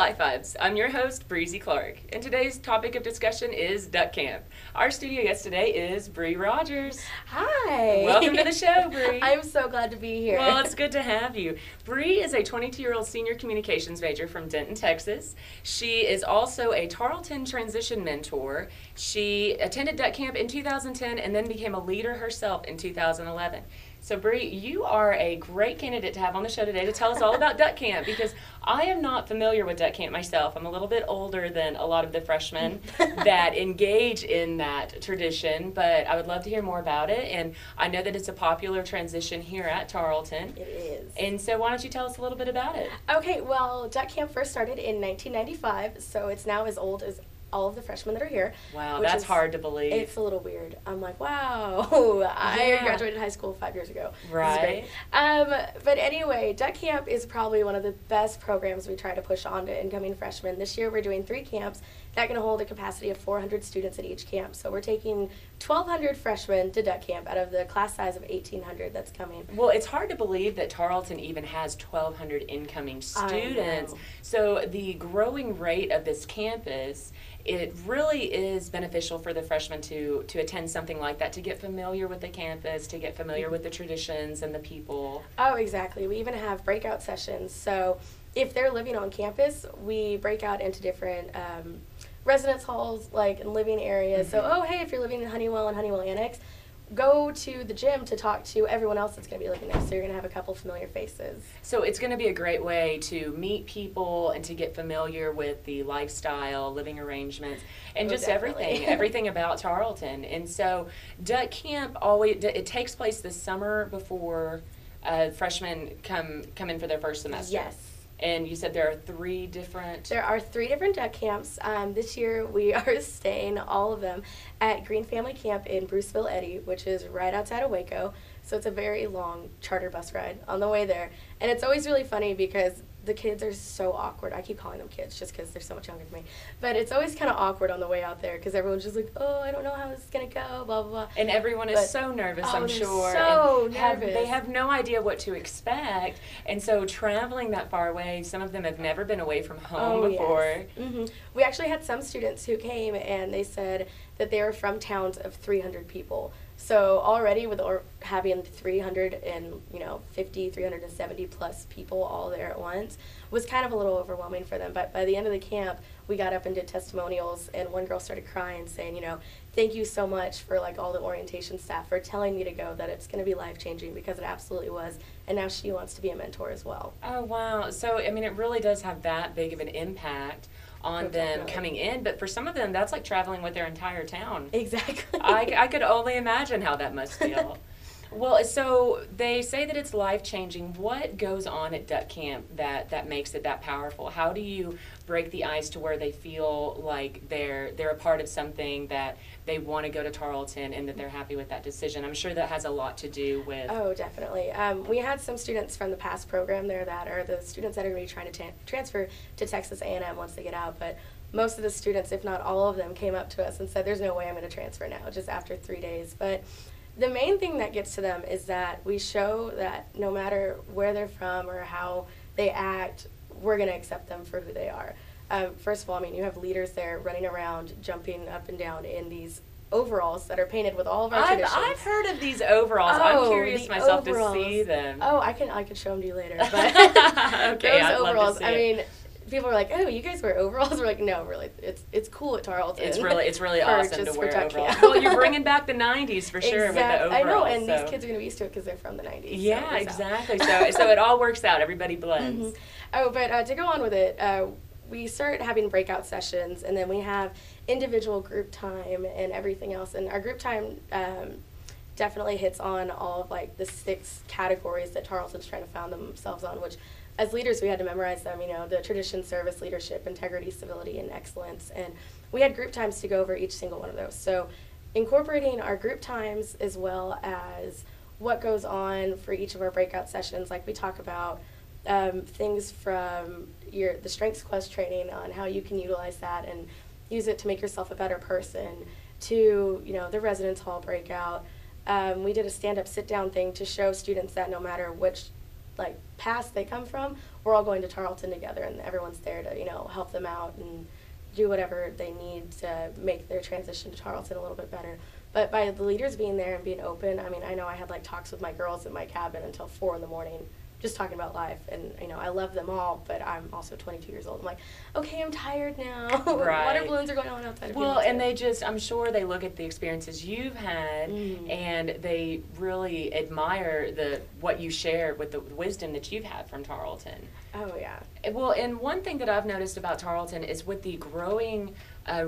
Life Vibes. I'm your host, Breezey Clark, and today's topic of discussion is duck camp. Our studio guest today is Bree Rogers. Hi. Welcome to the show, Bree. I'm so glad to be here. Well, it's good to have you. Bree is a 22-year-old senior communications major from Denton, Texas. She is also a Tarleton transition mentor. She attended duck camp in 2010 and then became a leader herself in 2011. So, Bree, you are a great candidate to have on the show today to tell us all about duck camp, because I am not familiar with duck camp myself. I'm a little bit older than a lot of the freshmen that engage in that tradition, but I would love to hear more about it. And I know that it's a popular transition here at Tarleton. It is. And so why don't you tell us a little bit about it? Okay, well, duck camp first started in 1995, so it's now as old as all of the freshmen that are here. Wow, that's hard to believe. It's a little weird. I'm like, wow, I graduated high school 5 years ago. Right. But anyway, duck camp is probably one of the best programs we try to push on to incoming freshmen. This year we're doing 3 camps that can hold a capacity of 400 students at each camp. So we're taking 1,200 freshmen to duck camp out of the class size of 1,800 that's coming. Well, it's hard to believe that Tarleton even has 1,200 incoming students. So the growing rate of this campus, it really is beneficial for the freshmen to attend something like that, to get familiar with the campus, to get familiar with the traditions and the people. Oh, exactly. We even have breakout sessions. So if they're living on campus, we break out into different residence halls, like in living areas. So, oh, hey, if you're living in Honeywell and Honeywell Annex, go to the gym to talk to everyone else that's going to be living there. So you're going to have a couple familiar faces. So it's going to be a great way to meet people and to get familiar with the lifestyle, living arrangements, and just everything about Tarleton. And so duck camp it takes place this summer before freshmen come in for their first semester. Yes. And you said there are 3 different... There are 3 different duck camps. This year we are staying, all of them, at Green Family Camp in Bruceville, Eddy, which is right outside of Waco. So it's a very long charter bus ride on the way there. And it's always really funny because the kids are so awkward. I keep calling them kids just because they're so much younger than me. But it's always kind of awkward on the way out there because everyone's just like, oh, I don't know how this is going to go, blah, blah, blah. And everyone is so nervous, I'm sure. So nervous. They have no idea what to expect. And so traveling that far away, some of them have never been away from home before. Yes. We actually had some students who came and they said that they were from towns of 300 people. So already with having 350, 370 plus people all there at once was kind of a little overwhelming for them. But by the end of the camp, we got up and did testimonials, and one girl started crying, saying, thank you so much for all the orientation staff for telling me to go, that it's going to be life-changing, because it absolutely was. And now she wants to be a mentor as well. Oh, wow. So, I mean, it really does have that big of an impact on them coming in, but for some of them, that's like traveling with their entire town. Exactly. I could only imagine how that must feel. Well, so they say that it's life-changing. What goes on at duck camp that makes it that powerful? How do you break the ice to where they feel like they're a part of something, that they want to go to Tarleton and that they're happy with that decision? I'm sure that has a lot to do with... Oh, definitely. We had some students from the past program there that are the students that are going to be trying to transfer to Texas A&M once they get out, but most of the students, if not all of them, came up to us and said, there's no way I'm going to transfer now, just after 3 days. But the main thing that gets to them is that we show that no matter where they're from or how they act, we're going to accept them for who they are. First of all, I mean, you have leaders there running around, jumping up and down in these overalls that are painted with all of our traditions. I've heard of these overalls. I'm curious myself to see them. Oh, I could show them to you later. But okay, those I'd overalls, love to see I mean, people are like, oh, you guys wear overalls? We're like, no, really, it's cool at Tarleton. It's really awesome to wear overalls. Camp. Well, you're bringing back the 90s for sure with the overalls. I know, and these kids are going to be used to it because they're from the 90s. Yeah, exactly. So it all works out. Everybody blends. Oh, but to go on with it, we start having breakout sessions, and then we have individual group time and everything else. And our group time definitely hits on all of the 6 categories that Tarleton's trying to found themselves on, which as leaders we had to memorize them, the tradition, service, leadership, integrity, civility, and excellence. And we had group times to go over each single one of those. So incorporating our group times as well as what goes on for each of our breakout sessions, like we talk about things from the strengths quest training on how you can utilize that and use it to make yourself a better person, to the residence hall breakout. We did a stand-up, sit-down thing to show students that no matter which like past they come from, we're all going to Tarleton together, and everyone's there to, you know, help them out and do whatever they need to make their transition to Tarleton a little bit better. But by the leaders being there and being open, I mean, I know I had like talks with my girls in my cabin until 4 in the morning, just talking about life. And, you know, I love them all, but I'm also 22 years old. I'm like, okay, I'm tired now. Right. Water balloons are going on outside of Well, and here. they just, I'm sure they look at the experiences you've had, and they really admire what you share with the wisdom that you've had from Tarleton. Oh, yeah. Well, and one thing that I've noticed about Tarleton is with the growing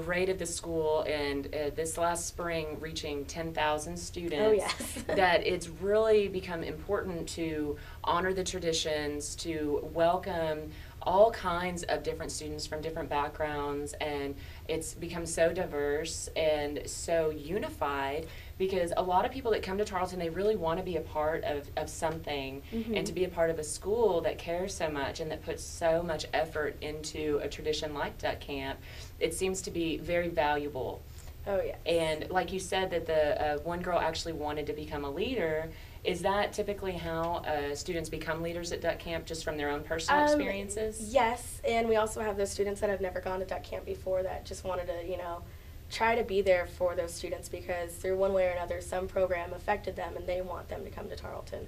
rate of the school, and this last spring reaching 10,000 students, Oh, yes. that it's really become important to honor the traditions, to welcome all kinds of different students from different backgrounds, and it's become so diverse and so unified, because a lot of people that come to Tarleton, they really want to be a part of something, and to be a part of a school that cares so much and that puts so much effort into a tradition like Duck Camp. It seems to be very valuable. Oh, yeah. And like you said, that the one girl actually wanted to become a leader. Is that typically how students become leaders at Duck Camp, just from their own personal experiences? Yes, and we also have those students that have never gone to Duck Camp before that just wanted to, you know, try to be there for those students, because through one way or another, some program affected them and they want them to come to Tarleton.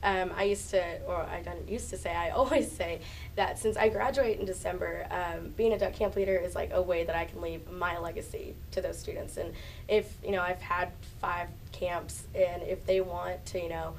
I used to, or I don't used to say, I always say that since I graduate in December, being a Duck Camp leader is like a way that I can leave my legacy to those students. And if, you know, I've had 5 camps, and if they want to, you know,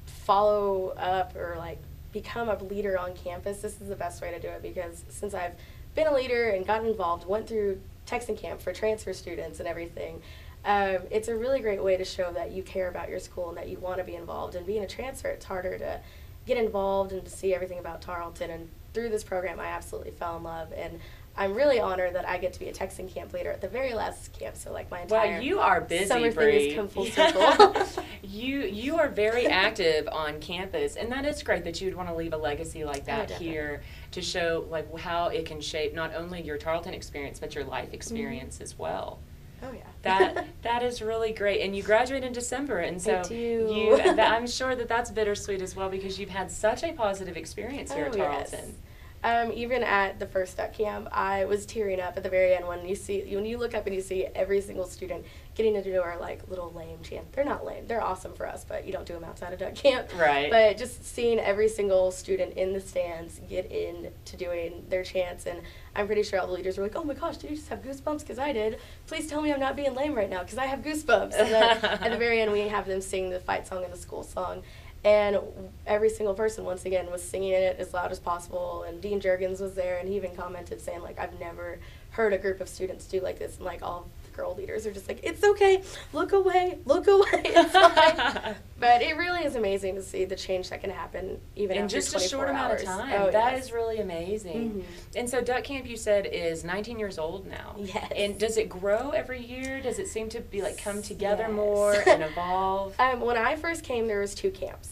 follow up or like become a leader on campus, this is the best way to do it, because since I've been a leader and gotten involved, went through Texan camp for transfer students and everything, it's a really great way to show that you care about your school and that you want to be involved. And being a transfer, it's harder to get involved and to see everything about Tarleton. And through this program, I absolutely fell in love. And I'm really honored that I get to be a Texan camp leader at the very last camp. So like my entire Well, you are busy, summer Bree. thing has come full circle. You are very active on campus, and that is great that you would want to leave a legacy like that here to show like how it can shape not only your Tarleton experience but your life experience as well. Oh yeah. That is really great, and you graduate in December, and so I do. I'm sure that's bittersweet as well, because you've had such a positive experience here at Tarleton. Yes. Even at the first Duck Camp, I was tearing up at the very end when you look up and you see every single student getting to do our like little lame chant. They're not lame; they're awesome for us, but you don't do them outside of Duck Camp. Right. But just seeing every single student in the stands get into doing their chants, and I'm pretty sure all the leaders were like, "Oh my gosh, did you just have goosebumps? Because I did. Please tell me I'm not being lame right now, because I have goosebumps." And then at the very end, we have them sing the fight song and the school song. And every single person, once again, was singing it as loud as possible. And Dean Juergens was there, and he even commented saying, like, I've never heard a group of students do like this. And, like, all the girl leaders are just like, it's okay, look away, it's fine. But it really is amazing to see the change that can happen even in after just 24 a short amount hours. of time. Oh, That yes. is really amazing. And so Duck Camp, you said, is 19 years old now. Yes. And does it grow every year? Does it seem to be like come together Yes. more and evolve? When I first came, there was 2 camps.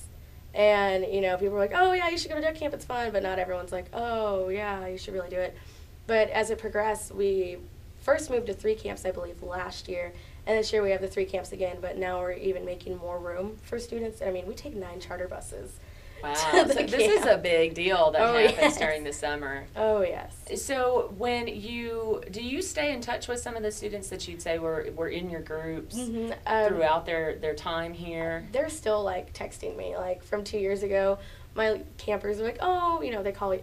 And, you know, people were like, oh, yeah, you should go to Duck Camp, it's fun. But not everyone's like, oh, yeah, you should really do it. But as it progressed, we first moved to 3 camps, I believe, last year. And this year we have the 3 camps again, but now we're even making more room for students. I mean, we take 9 charter buses. Wow. So this is a big deal that happens yes. during the summer. Oh, yes. So do you stay in touch with some of the students that you'd say were in your groups throughout their time here? They're still, like, texting me. Like, from 2 years ago, my campers are like, oh, you know, they call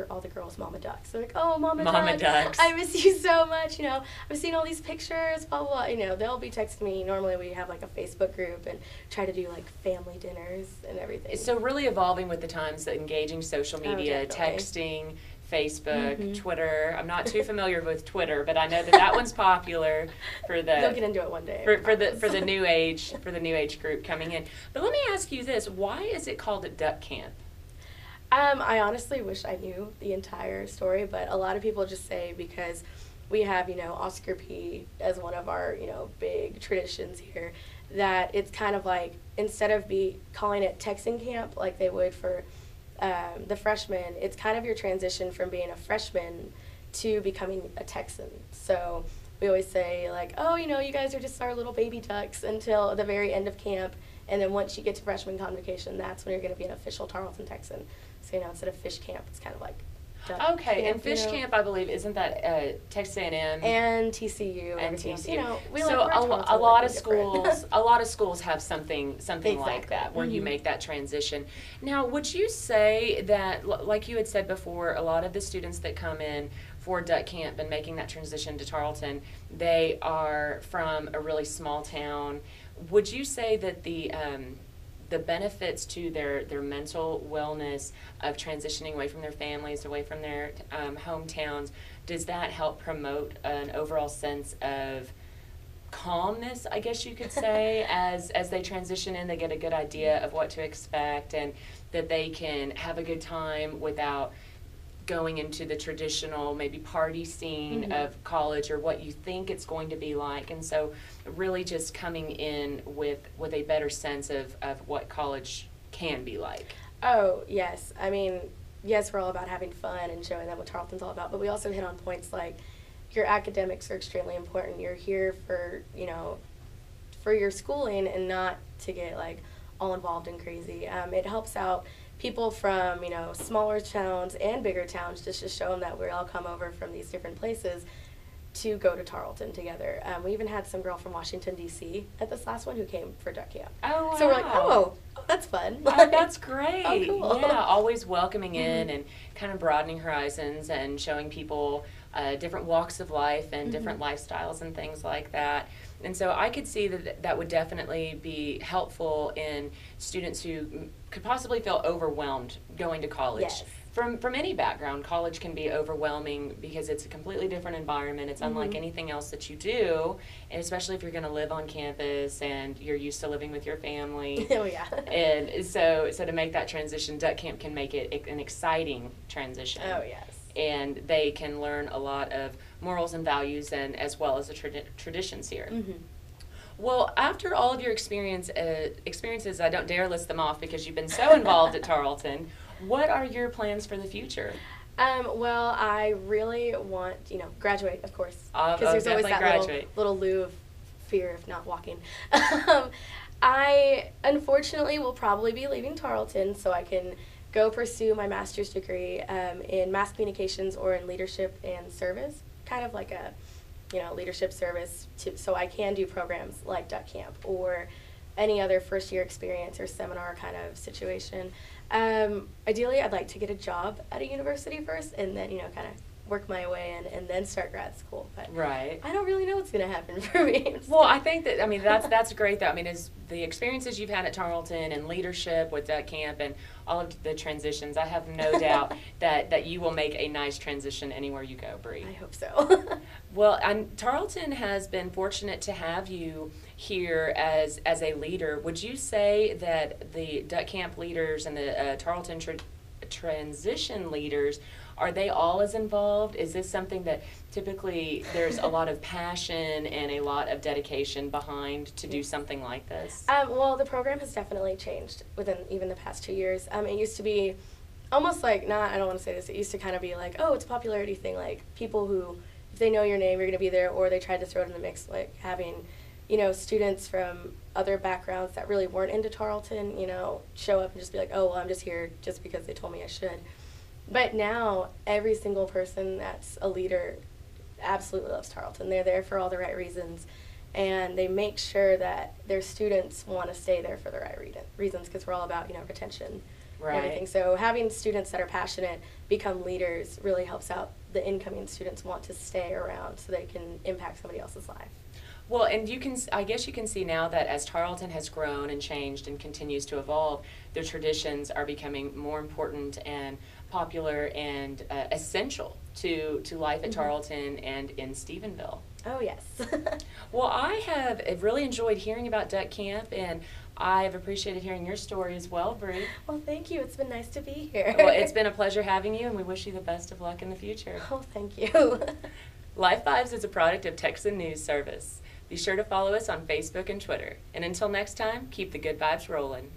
all the girls Mama Ducks. They're like, oh, Mama Ducks. I miss you so much, you know. I've seen all these pictures, blah, blah, blah. You know, they'll be texting me. Normally we have, like, a Facebook group and try to do, like, family dinners and everything. So really evolving with the times, engaging social media, definitely. Texting, Facebook, Twitter. I'm not too familiar with Twitter, but I know that one's popular for the. They'll get into it one day. For the new age group coming in. But let me ask you this: why is it called a Duck Camp? I honestly wish I knew the entire story, but a lot of people just say because we have, you know, Oscar P as one of our, you know, big traditions here, that it's kind of like, instead of calling it Texan Camp like they would for the freshmen, it's kind of your transition from being a freshman to becoming a Texan. So we always say, like, oh, you guys are just our little baby ducks until the very end of camp. And then once you get to freshman convocation, that's when you're going to be an official Tarleton Texan. So, instead of fish camp, it's kind of like duck Okay, camp, and fish camp, I believe, isn't that Texas A&M? And TCU. And TCU. So a lot of schools, a lot of schools have something Exactly. like that where you make that transition. Now, would you say that, like you had said before, a lot of the students that come in for duck camp and making that transition to Tarleton, they are from a really small town. Would you say that the benefits to their mental wellness of transitioning away from their families, away from their hometowns, does that help promote an overall sense of calmness, I guess you could say, as they transition in, they get a good idea of what to expect, and that they can have a good time without going into the traditional maybe party scene of college or what you think it's going to be like, and so really just coming in with a better sense of what college can be like? Oh, yes. I mean, yes, we're all about having fun and showing them what Tarleton's all about, but we also hit on points like your academics are extremely important. You're here for, for your schooling and not to get like all involved and crazy. It helps out people from, smaller towns and bigger towns just to show them that we all come over from these different places to go to Tarleton together. We even had some girl from Washington, D.C. at this last one who came for duck camp. Oh, wow. So we're like, oh, that's fun. Oh, that's great. Oh, cool. Yeah, always welcoming in and kind of broadening horizons and showing people different walks of life and different lifestyles and things like that. And so I could see that would definitely be helpful in students who could possibly feel overwhelmed going to college. Yes. From any background, college can be overwhelming because it's a completely different environment. It's unlike anything else that you do, and especially if you're going to live on campus and you're used to living with your family. Oh, yeah. And so to make that transition, duck camp can make it an exciting transition. Oh, yes. And they can learn a lot of morals and values, and as well as the traditions here. Well, after all of your experiences, I don't dare list them off because you've been so involved at Tarleton. What are your plans for the future? Well, I really want, graduate, of course. Because there's always that little lieu of fear of not walking. I, unfortunately, will probably be leaving Tarleton so I can go pursue my master's degree in mass communications or in leadership and service, kind of like a, leadership service, so I can do programs like duck camp or any other first-year experience or seminar kind of situation. Ideally, I'd like to get a job at a university first and then, kind of work my way in and then start grad school. But right. I don't really know what's going to happen for me. Well, I think that, that's great, though. Is the experiences you've had at Tarleton and leadership with duck camp and all of the transitions, I have no doubt that you will make a nice transition anywhere you go, Bree. I hope so. Well, Tarleton has been fortunate to have you here as a leader. Would you say that the duck camp leaders and the Tarleton transition leaders, are they all as involved? Is this something that typically there's a lot of passion and a lot of dedication behind to do something like this? Well, the program has definitely changed within even the past 2 years. It used to be almost like, I don't want to say this, it used to kind of be like, oh, it's a popularity thing, like people who, if they know your name, you're going to be there, or they tried to throw it in the mix, like having, students from other backgrounds that really weren't into Tarleton, show up and just be like, oh, well, I'm just here just because they told me I should. But now, every single person that's a leader absolutely loves Tarleton. They're there for all the right reasons, and they make sure that their students want to stay there for the right reasons, because we're all about, retention and everything. So having students that are passionate become leaders really helps out the incoming students want to stay around so they can impact somebody else's life. Well, and I guess you can see now that as Tarleton has grown and changed and continues to evolve, their traditions are becoming more important and popular and essential to life at Tarleton and in Stephenville. Oh, yes. Well, I have really enjoyed hearing about duck camp, and I have appreciated hearing your story as well, Bree. Well, thank you. It's been nice to be here. Well, it's been a pleasure having you, and we wish you the best of luck in the future. Oh, thank you. Life Vibes is a product of Texan News Service. Be sure to follow us on Facebook and Twitter. And until next time, keep the good vibes rolling.